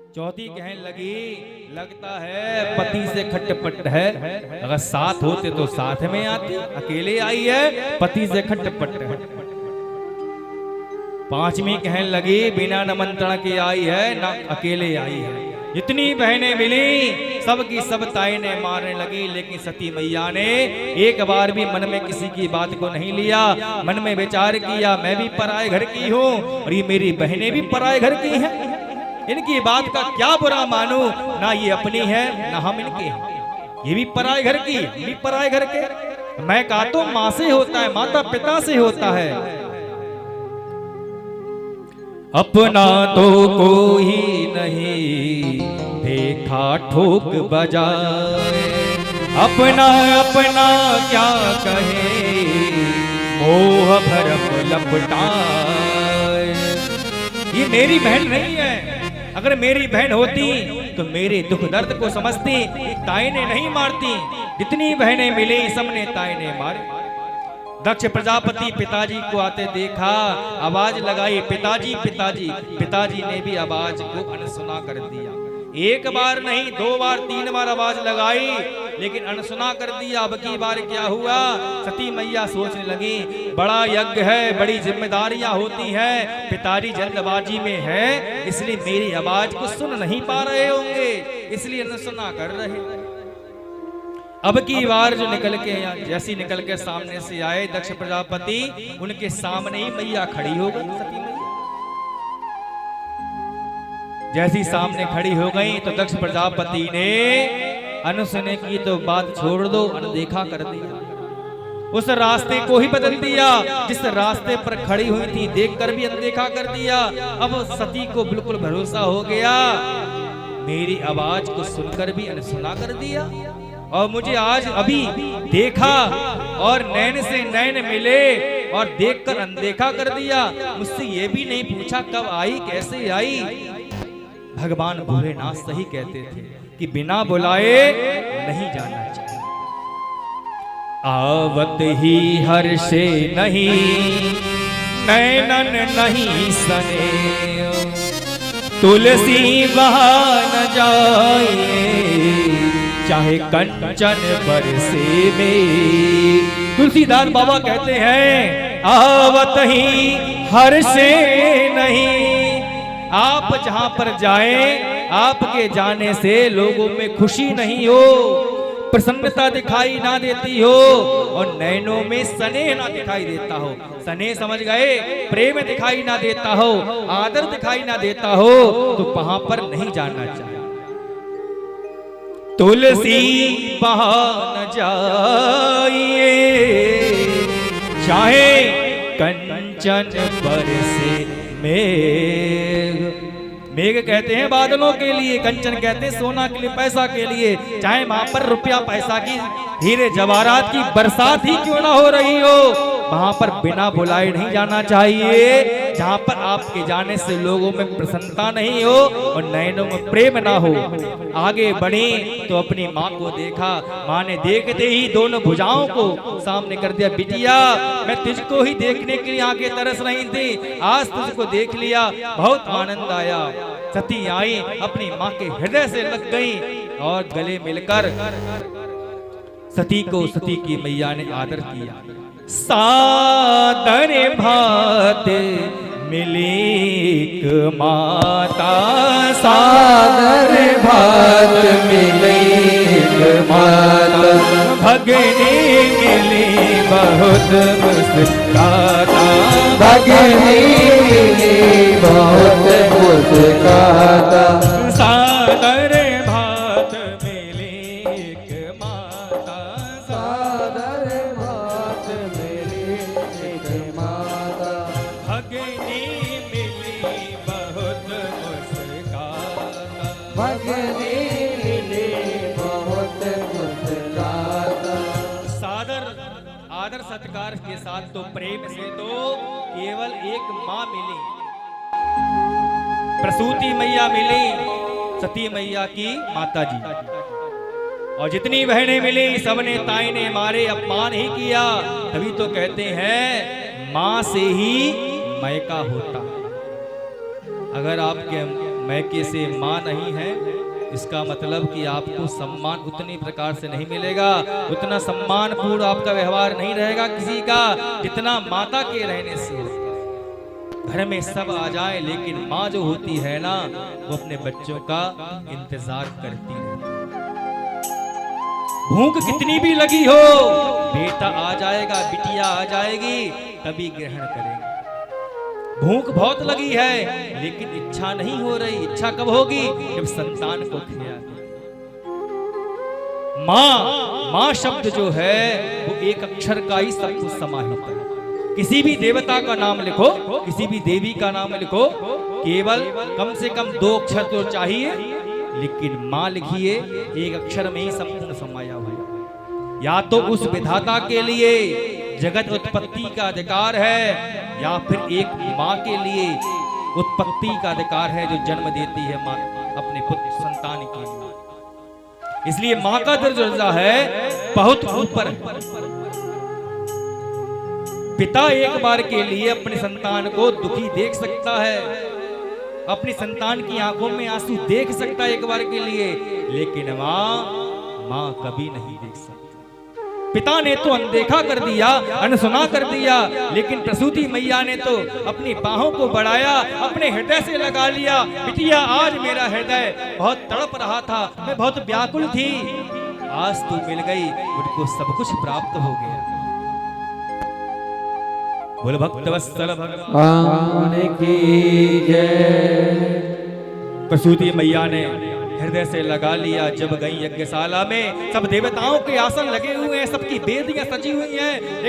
चौथी कहने लगी, लगता है पति से खटपट है, अगर साथ होते तो साथ में आती, अकेले आई है, पति से खटपट है। पांचवी कहने लगी, बिना निमंत्रण के आई है, ना अकेले आई है। जितनी बहनें मिली सबकी सब ताईने मारने लगी, लेकिन सती मैया ने एक बार भी मन में किसी की बात को नहीं लिया। मन में विचार किया, मैं भी पराये घर की हूँ और ये मेरी बहनें भी पराये घर की हैं, इनकी बात का क्या बुरा मानूं, ना ये अपनी है ना हम इनके हैं। ये भी पराये घर की, हम भी पराये घर के। मैं कहा तो माँ से होता है, माता पिता से होता है, अपना तो कोई नहीं देखा ठोक बजाए, अपना अपना क्या कहे मोह भरम लपटाए। ये मेरी बहन नहीं है, अगर मेरी बहन होती तो मेरे दुख दर्द को समझती, ताईने नहीं मारती। जितनी बहनें मिली सबने ताईने मारे। दक्ष प्रजापति पिताजी को आते देखा, आवाज लगाई, पिताजी पिताजी। पिताजी ने भी आवाज को अनसुना कर दिया। एक बार नहीं, दो बार तीन बार आवाज लगाई, लेकिन अनसुना कर दिया। अब की बार क्या हुआ, सती मैया सोचने लगी, बड़ा यज्ञ है, बड़ी जिम्मेदारियां होती हैं, पिताजी जल्दबाजी में है, इसलिए मेरी आवाज को सुन नहीं पा रहे होंगे, इसलिए अनसुना कर रहे। अब की बार जो निकल के, जैसी निकल के सामने से आए दक्ष प्रजापति, उनके सामने ही मैया खड़ी हो गई। सती मैया जैसी सामने खड़ी हो गई तो दक्ष प्रजापति ने अनसुने की तो बात छोड़ दो, अनदेखा कर दिया। उस रास्ते को ही बदल दिया, जिस रास्ते पर खड़ी हुई थी देखकर भी अनदेखा कर दिया। अब सती को बिल्कुल भरोसा हो गया, मेरी आवाज को सुनकर भी अनसुना कर दिया, और मुझे आज अभी देखा और नैन से नैन मिले और देखकर अनदेखा कर दिया। मुझसे ये भी नहीं पूछा कब आई, कैसे आई। भगवान भोलेनाथ सही कहते थे कि बिना बुलाए नहीं जाना चाहिए। आवत ही हर्षे नहीं नैनन नहीं सने, तुलसी बहा न जाए चाहे कंचन बरसे में। तुलसीदास बाबा कहते हैं, आवत ही हर्षे नहीं, आप जहां पर जाएं, आपके जाने से लोगों में खुशी नहीं हो, प्रसन्नता दिखाई ना देती हो, और नैनों में स्नेह ना दिखाई देता हो। स्नेह समझ गए, प्रेम दिखाई ना देता हो, आदर दिखाई ना देता हो, तो वहां पर नहीं जाना चाहिए। तुलसी बहा न जाइए चाहे कंचन बरसे मेघ। मेघ कहते हैं बादलों के लिए, कंचन कहते हैं सोना के लिए, पैसा के लिए। चाहे वहां पर रुपया पैसा की, हीरे जवाहरात की बरसात ही क्यों ना हो रही हो, वहां पर बिना बुलाए नहीं जाना चाहिए। जहां पर आपके जाने से लोगों में प्रसन्नता नहीं हो और नैनों में प्रेम ना हो। आगे बढ़ी तो अपनी माँ को देखा, माँ ने देखते ही दोनों भुजाओं को सामने कर दिया, बिटिया मैं तुझको ही देखने के लिए आगे तरस रही थी, आज तुझको देख लिया, बहुत आनंद आया। सती आई, अपनी माँ के हृदय से लग गई और गले मिलकर सती को सती की मैया ने आदर किया। सादर भात मिली माता, सादर भात मिली माता, भगनी मिली बहुत मुस्काता, भगनी मिली बहुत मुस्काता। सादर भात मिली माता, सादर भात मिली माता, भगनी मिली बहुत मुस्काता, भगनी मिली बहुत मुस्काता। सादर आदर सत्कार के साथ तो प्रेम से तो केवल एक माँ मिली, प्रसूति मैया मिली, सती मैया की माता जी, और जितनी बहनें मिली सबने ताईने मारे, अपमान ही किया। तभी तो कहते हैं माँ से ही मैका होता। अगर आपके मैके से माँ नहीं है, इसका मतलब कि आपको सम्मान उतनी प्रकार से नहीं मिलेगा, उतना सम्मान पूर्ण आपका व्यवहार नहीं रहेगा किसी का जितना माता के रहने से होता है। घर में सब आ जाए लेकिन माँ जो होती है ना, वो अपने बच्चों का इंतजार करती रहती है। भूख कितनी भी लगी हो, बेटा आ जाएगा, बिटिया आ जाएगी, तभी ग्रहण करेंगे। भूख बहुत लगी है लेकिन इच्छा नहीं हो रही, इच्छा कब होगी? जब संतान को खिया। माँ, माँ शब्द जो है वो एक अक्षर का ही सब कुछ समाहित है। किसी भी देवता का नाम लिखो, किसी भी देवी का नाम लिखो, केवल कम से कम 2 अक्षर तो चाहिए, लेकिन माँ लिखिए एक अक्षर में ही संपूर्ण समाया हुआ। या तो उस विधाता के लिए जगत उत्पत्ति का अधिकार है, या फिर एक माँ के लिए उत्पत्ति का अधिकार है जो जन्म देती है माँ अपने पुत्र संतान के लिए। इसलिए माँ का दर्जा है बहुत ऊपर है। पिता एक बार के लिए अपने संतान को दुखी देख सकता है, अपनी संतान की आंखों में आंसू देख सकता है एक बार के लिए, लेकिन माँ कभी नहीं देख सकती। पिता ने तो अनदेखा कर दिया, अनसुना कर दिया, लेकिन प्रसूति मैया ने तो अपनी बाहों को बढ़ाया, अपने हृदय से लगा लिया। बिटिया आज मेरा हृदय बहुत तड़प रहा था, मैं बहुत व्याकुल थी, आज तू मिल गई, मुझको सब कुछ प्राप्त हो गया। बोल भक्त वत्सल भगवान की जय। प्रसूति मैया ने हृदय से लगा लिया। जब गई यज्ञशाला में, सब देवताओं के आसन लगे हुए हैं, सबकी वेदियां सजी हुई हैं।